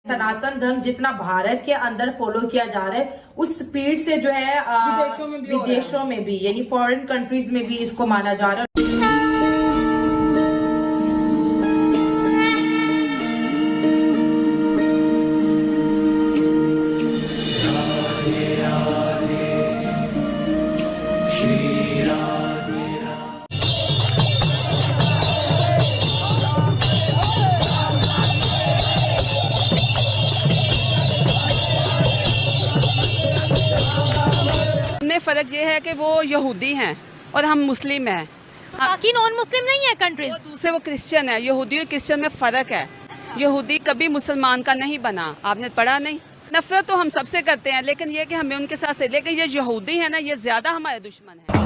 सनातन धर्म जितना भारत के अंदर फॉलो किया जा रहा है उस स्पीड से जो है विदेशों में भी यानी फॉरेन कंट्रीज में भी इसको माना जा रहा है। फ़र्क ये है कि वो यहूदी हैं और हम मुस्लिम हैं। बाकी नॉन मुस्लिम नहीं है कंट्रीज, दूसरे वो क्रिश्चियन है। यहूदी और क्रिश्चियन में फ़र्क है। यहूदी कभी मुसलमान का नहीं बना, आपने पढ़ा नहीं। नफरत तो हम सबसे करते हैं, लेकिन ये कि हमें उनके साथ से, लेकिन ये यहूदी है ना, ये ज़्यादा हमारे दुश्मन है।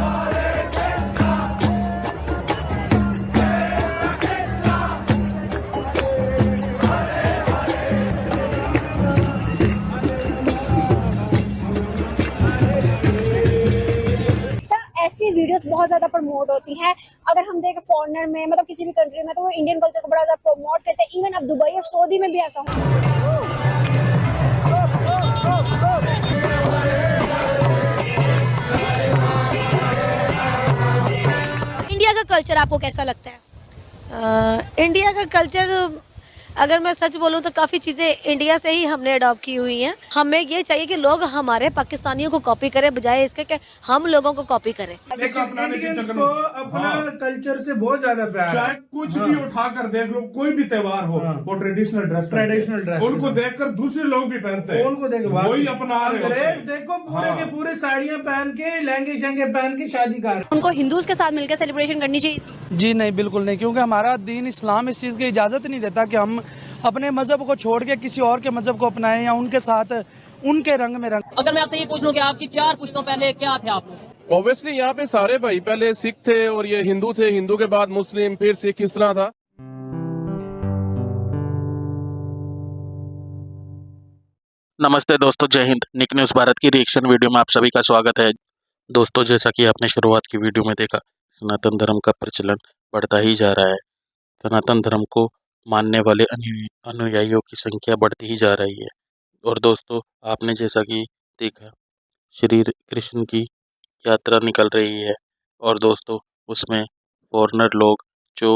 ऐसी वीडियोस बहुत ज़्यादा प्रमोट होती हैं। अगर हम देखें फॉरेनर में, मतलब किसी भी कंट्री में, तो वो इंडियन कल्चर को बड़ा ज़्यादा प्रमोट करते हैं। इवन अब दुबई और सऊदी में भी ऐसा हो। इंडिया का कल्चर आपको कैसा लगता है? इंडिया का कल्चर अगर मैं सच बोलूं तो काफ़ी चीज़ें इंडिया से ही हमने अडॉप्ट की हुई हैं। हमें ये चाहिए कि लोग हमारे पाकिस्तानियों को कॉपी करें बजाय इसके कि हम लोगों को कॉपी करें। इंडियंस को अपना कल्चर से बहुत ज्यादा प्यार है। कुछ भी उठा कर देख लो, कोई भी त्योहार हो, वो ट्रेडिशनल ड्रेस उनको देखकर दूसरे लोग भी पहनते हैं। उनको देख वही अपना अंग्रेज देखो पूरे के पूरे साड़ियाँ पहन के, लहंगे शहंगे पहन के शादी कर। उनको हिंदूज के साथ मिलकर सेलिब्रेशन करनी चाहिए। जी नहीं, बिल्कुल नहीं, क्योंकि हमारा दीन इस्लाम इस चीज़ की इजाज़त नहीं देता कि हम अपने मजहब को छोड़ के किसी और के मजहब को अपनाएं या उनके साथ उनके रंग में रंग। अगर मैं आपसे ये पूछ लूं कि आपकी 4 पुश्तों पहले क्या थे आप लोग? ऑब्वियसली यहाँ पे सारे भाई पहले सिख थे और ये हिंदू थे, हिंदू के बाद मुस्लिम, फिर सिख, इस तरह था। नमस्ते दोस्तों, जय हिंद। निक न्यूज़ भारत की रिएक्शन वीडियो में आप सभी का स्वागत है। दोस्तों, जैसा कि आपने शुरुआत की वीडियो में देखा, सनातन धर्म का प्रचलन बढ़ता ही जा रहा है। सनातन धर्म को मानने वाले अनुयायियों की संख्या बढ़ती ही जा रही है। और दोस्तों, आपने जैसा कि देखा, श्री कृष्ण की यात्रा निकल रही है और दोस्तों उसमें फॉरेनर लोग जो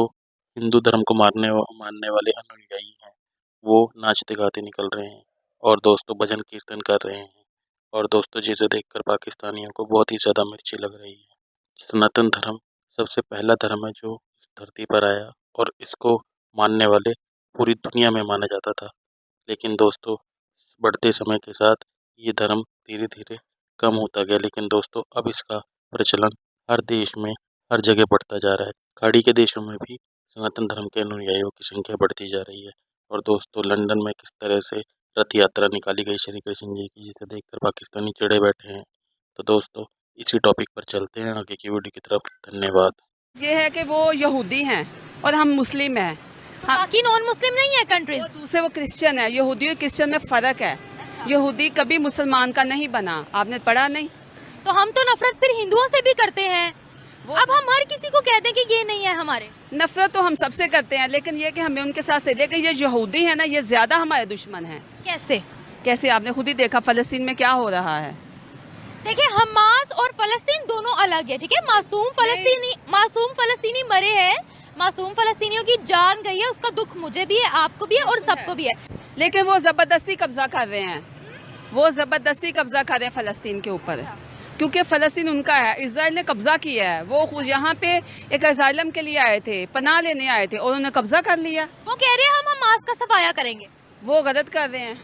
हिंदू धर्म को मानने वाले अनुयायी हैं वो नाचते गाते निकल रहे हैं और दोस्तों भजन कीर्तन कर रहे हैं। और दोस्तों, जिसे देखकर पाकिस्तानियों को बहुत ही ज़्यादा मिर्ची लग रही है। सनातन धर्म सबसे पहला धर्म है जो इस धरती पर आया और इसको मानने वाले पूरी दुनिया में माना जाता था। लेकिन दोस्तों, बढ़ते समय के साथ ये धर्म धीरे धीरे कम होता गया। लेकिन दोस्तों, अब इसका प्रचलन हर देश में हर जगह बढ़ता जा रहा है। खाड़ी के देशों में भी सनातन धर्म के अनुयायियों की संख्या बढ़ती जा रही है। और दोस्तों, लंदन में किस तरह से रथ यात्रा निकाली गई श्री कृष्ण जी की, जिसे देखकर पाकिस्तानी चिढ़े बैठे हैं। तो दोस्तों, इसी टॉपिक पर चलते हैं आगे की वीडियो की तरफ। धन्यवाद। ये है कि वो यहूदी हैं और हम मुस्लिम हैं। बाकी नॉन मुस्लिम नहीं है कंट्रीज, दूसरे वो क्रिश्चियन है। यहूदी और क्रिश्चियन में फ़र्क है। यहूदी कभी मुसलमान का नहीं बना, आपने पढ़ा नहीं। तो हम तो नफरत फिर हिंदुओं से भी करते हैं। अब हम हर किसी को कहते हैं कि ये नहीं है हमारे। नफरत तो हम सबसे करते हैं, लेकिन ये कि हमें उनके साथ से, लेकिन ये यहूदी है ना, ये ज़्यादा हमारे दुश्मन है। कैसे आपने खुद ही देखा फ़लस्तीन में क्या हो रहा है। देखिए, हमास और फलस्तीन दोनों अलग है, ठीक है। मासूम फलस्तीनी मरे हैं, मासूम फलस्तीनियों की जान गई है, उसका दुख मुझे भी है, आपको भी है और सबको भी है। लेकिन वो ज़बरदस्ती कब्जा कर रहे हैं, वो ज़बरदस्ती कब्जा कर रहे हैं फ़लस्तीन के ऊपर, क्योंकि फ़लस्तीन उनका है। इजराइल ने कब्जा किया है। वो खुद यहाँ पे एक असाइलम के लिए आए थे, पनाह लेने आए थे और उन्होंने कब्जा कर लिया। वो कह रहे हैं हम हमास का सफाया करेंगे। वो गलत कर रहे हैं,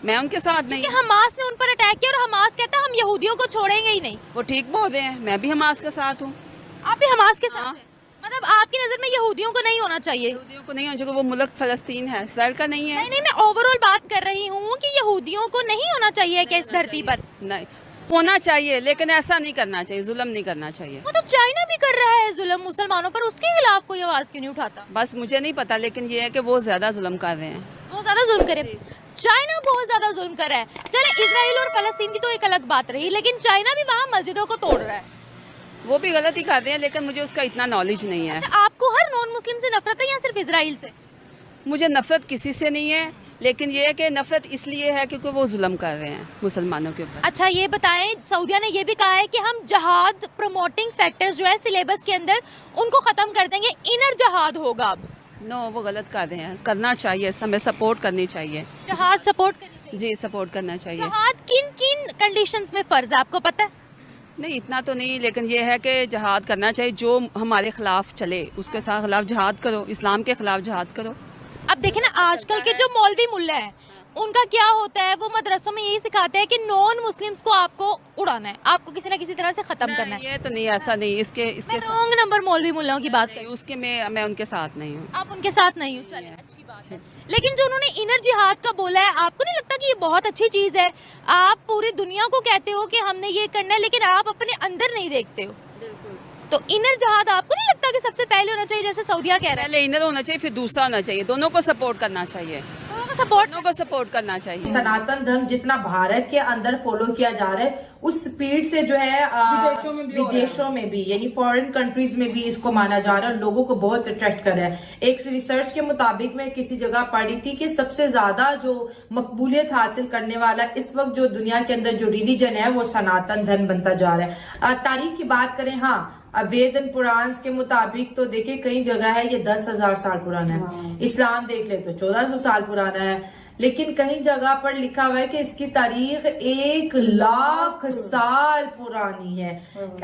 मैं उनके साथ नहीं। हमास ने उन पर अटैक किया और हमास कहता है हम यहूदियों को छोड़ेंगे ही नहीं। वो ठीक बोल रहे हैं, मैं भी हमास के साथ हूँ। आप भी हमास के साथ हैं? मतलब आपकी नजर में यहूदियों को नहीं होना चाहिए? यहूदियों को नहीं होना चाहिए, वो मुल्क फ़लस्तीन है, इसराइल का नहीं है। नहीं, मैं ओवरऑल बात कर रही हूँ कि यहूदियों को नहीं होना चाहिए क्या इस धरती पर? नहीं होना चाहिए, लेकिन ऐसा नहीं करना चाहिए, जुल्म नहीं करना चाहिए। मतलब चाइना भी कर रहा है जुल्म मुसलमानों पर, उसके खिलाफ कोई आवाज क्यों नहीं उठाता? बस मुझे नहीं पता, लेकिन ये है कि वो ज्यादा जुल्म कर रहे हैं। वो ज्यादा जुल्म करे, चाइना बहुत ज्यादा जुल्म कर रहा है। चले, इजराइल और फलस्तीन की तो एक अलग बात रही, लेकिन चाइना भी वहाँ मस्जिदों को तोड़ रहा है। वो भी गलत ही कर रहे हैं, लेकिन मुझे उसका इतना नॉलेज नहीं है। अच्छा, आपको हर नॉन मुस्लिम से नफरत है या सिर्फ इजराइल से? मुझे नफरत किसी से नहीं है, लेकिन ये है कि नफरत इसलिए है क्योंकि वो जुल्म कर रहे हैं मुसलमानों के ऊपर। अच्छा ये बताएं, सऊदिया ने ये भी कहा है कि हम जहाद प्रमोटिंग फैक्टर्स जो है सिलेबस के अंदर उनको खत्म कर देंगे, इनर जहाद होगा अब। नो, वो गलत कर रहे हैं, करना चाहिए, हमें सपोर्ट करनी चाहिए। जहाद सपोर्ट करनी चाहिए। जी, सपोर्ट करना चाहिए। जहाद किन किन कंडीशंस में फर्ज है आपको पता है? नहीं, इतना तो नहीं, लेकिन ये है कि जहाद करना चाहिए। जो हमारे खिलाफ चले उसके साथ खिलाफ जहाद करो, इस्लाम के खिलाफ जहाद करो। अब देखें ना, आजकल के जो मौलवी मुल्ला हैं उनका क्या होता है, वो मदरसों में यही सिखाते हैं कि नॉन मुस्लिम्स को आपको उड़ाना है, आपको किसी ना किसी तरह से खत्म करना है। ये तो नहीं, ऐसा नहीं। इसके रॉन्ग नंबर मौलवी मुल्लाओं की बात करूं, उसके मैं उनके साथ नहीं हूँ। आप उनके साथ नहीं हो, चलिए अच्छी बात है। लेकिन जो उन्होंने इनर जिहाद का बोला है, आपको नहीं लगता कि ये बहुत अच्छी चीज है? आप पूरी दुनिया को कहते हो कि हमने ये करना है, लेकिन आप अपने अंदर नहीं देखते हो। तो इनर जहाद आपको नहीं लगता कि सबसे पहले होना चाहिए, जैसे सऊदिया कह रहा है? पहले इनर होना चाहिए, फिर दूसरा होना चाहिए। दोनों को सपोर्ट करना चाहिए, दोनों को सपोर्ट करना चाहिए। सनातन धर्म जितना भारत के अंदर फॉलो किया जा रहा है, उस स्पीड से जो है विदेशों में भी यानी फॉरेन कंट्रीज में भी इसको माना जा रहा है, लोगों को बहुत अट्रैक्ट कर रहा है। एक रिसर्च के मुताबिक मैं किसी जगह पढ़ी थी कि सबसे ज्यादा जो मकबूलियत हासिल करने वाला इस वक्त जो दुनिया के अंदर जो रिलीजन है वो सनातन धर्म बनता जा रहा है। तारीख की बात करें, हाँ, वेदन पुराण के मुताबिक तो देखिए कई जगह है ये 10,000 साल पुराना है। इस्लाम देख ले तो 1400 साल पुराना है, लेकिन कहीं जगह पर लिखा हुआ है कि इसकी तारीख 1,00,000 साल पुरानी है।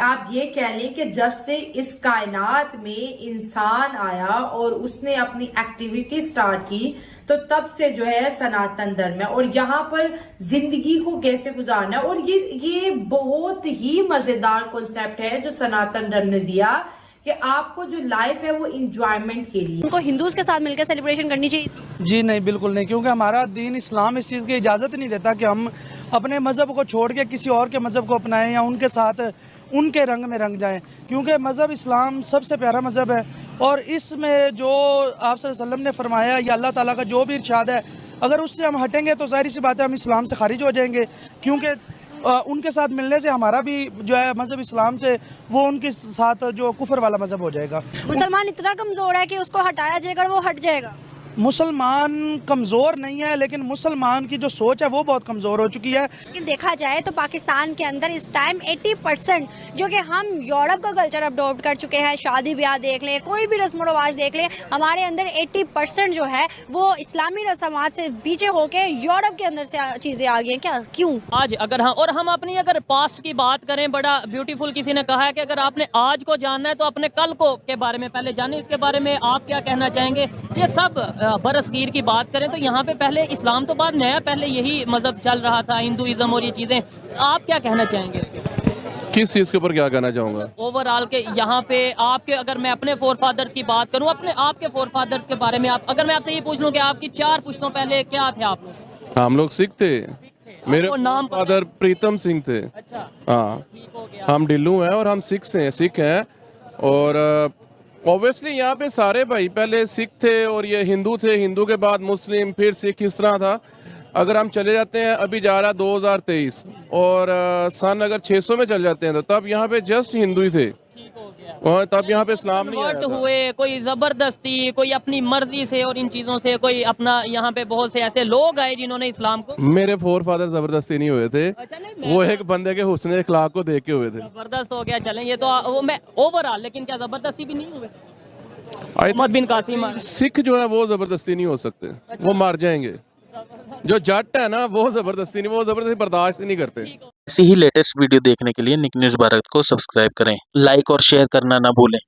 आप ये कह लें कि जब से इस कायनात में इंसान आया और उसने अपनी एक्टिविटी स्टार्ट की तो तब से जो है सनातन धर्म है, और यहाँ पर जिंदगी को कैसे गुजारना है। और ये बहुत ही मजेदार कॉन्सेप्ट है जो सनातन धर्म ने दिया कि आपको जो लाइफ है वो इंजॉयमेंट के लिए। उनको हिंदूज के साथ मिलकर सेलिब्रेशन करनी चाहिए। जी नहीं, बिल्कुल नहीं, क्योंकि हमारा दीन इस्लाम इस चीज़ की इजाज़त नहीं देता कि हम अपने मज़हब को छोड़ के किसी और के मज़हब को अपनाएं या उनके साथ उनके रंग में रंग जाएं, क्योंकि मज़हब इस्लाम सबसे प्यारा मज़हब है। और इसमें जो आप सल्लल्लाहु अलैहि वसल्लम ने फरमाया या अल्लाह ताला का जो भी इरशाद है, अगर उससे हम हटेंगे तो ज़ाहिर सी बात है हम इस्लाम से खारिज हो जाएंगे, क्योंकि उनके साथ मिलने से हमारा भी जो है मज़हब इस्लाम से वो उनके साथ जो कुफर वाला मज़हब हो जाएगा। मुसलमान इतना कमजोर है कि उसको हटाया जाएगा वो हट जाएगा। मुसलमान कमज़ोर नहीं है, लेकिन मुसलमान की जो सोच है वो बहुत कमज़ोर हो चुकी है। लेकिन देखा जाए तो पाकिस्तान के अंदर इस टाइम 80% जो कि हम यूरोप का कल्चर अडॉप्ट कर चुके हैं, शादी ब्याह देख लें, कोई भी रस्म रिवाज देख लें, हमारे अंदर 80% जो है वो इस्लामी रस्मात से पीछे होके यूरोप के अंदर से चीज़ें आ गई हैं। क्या क्यों आज अगर हम अपनी अगर पास्ट की बात करें, बड़ा ब्यूटीफुल किसी ने कहा है कि अगर आपने आज को जानना है तो अपने कल को के बारे में पहले जाने। इसके बारे में आप क्या कहना चाहेंगे? ये सब बरसगीर की बात करें तो यहाँ पे पहले इस्लाम तो बाद नया, पहले यही मजहब चल रहा था, हिंदुइज्म और ये चीज़ें। आप क्या कहना चाहेंगे किस चीज़ के ऊपर क्या कहना चाहूँगा? ओवरऑल के यहाँ पे आपके, अगर मैं अपने फोर फादर्स की बात करूँ, आपके फोर फादर्स के बारे में आप, अगर मैं आपसे ये पूछ लूँ कि आपकी 4 पुश्तों पहले क्या थे आप लोग? हम लोग सिख थे, मेरे नाम फादर प्रीतम सिंह थे। अच्छा, हाँ, हम डिल्लू हैं और हम सिख हैं। और ऑब्वियसली यहाँ पे सारे भाई पहले सिख थे और ये हिंदू थे, हिंदू के बाद मुस्लिम, फिर सिख, इस तरह था। अगर हम चले जाते हैं, अभी जा रहा 2023 और सन अगर 600 में चल जाते हैं तो तब यहाँ पे जस्ट हिंदू ही थे, और तब यहाँ पे इस्लाम नहीं आया था। हुए कोई जबरदस्ती, कोई अपनी मर्जी से और इन चीजों से, कोई अपना, यहाँ पे बहुत से ऐसे लोग आए जिन्होंने इस्लाम को। मेरे फोर फादर जबरदस्ती नहीं हुए थे, वो एक बंदे के हुस्न अखलाक को देख के हुए थे। जबरदस्त हो गया, चलें ये तो वो मैं ओवरऑल, लेकिन क्या जबरदस्ती भी नहीं हुए? मोहम्मद बिन कासिम सिख जो है वो जबरदस्ती नहीं हो सकते, वो मार जाएंगे। जो जट है ना वो जबरदस्ती नहीं, वो जबरदस्ती बर्दाश्त नहीं करते। ऐसी ही लेटेस्ट वीडियो देखने के लिए निक न्यूज़ भारत को सब्सक्राइब करें, लाइक और शेयर करना ना भूलें।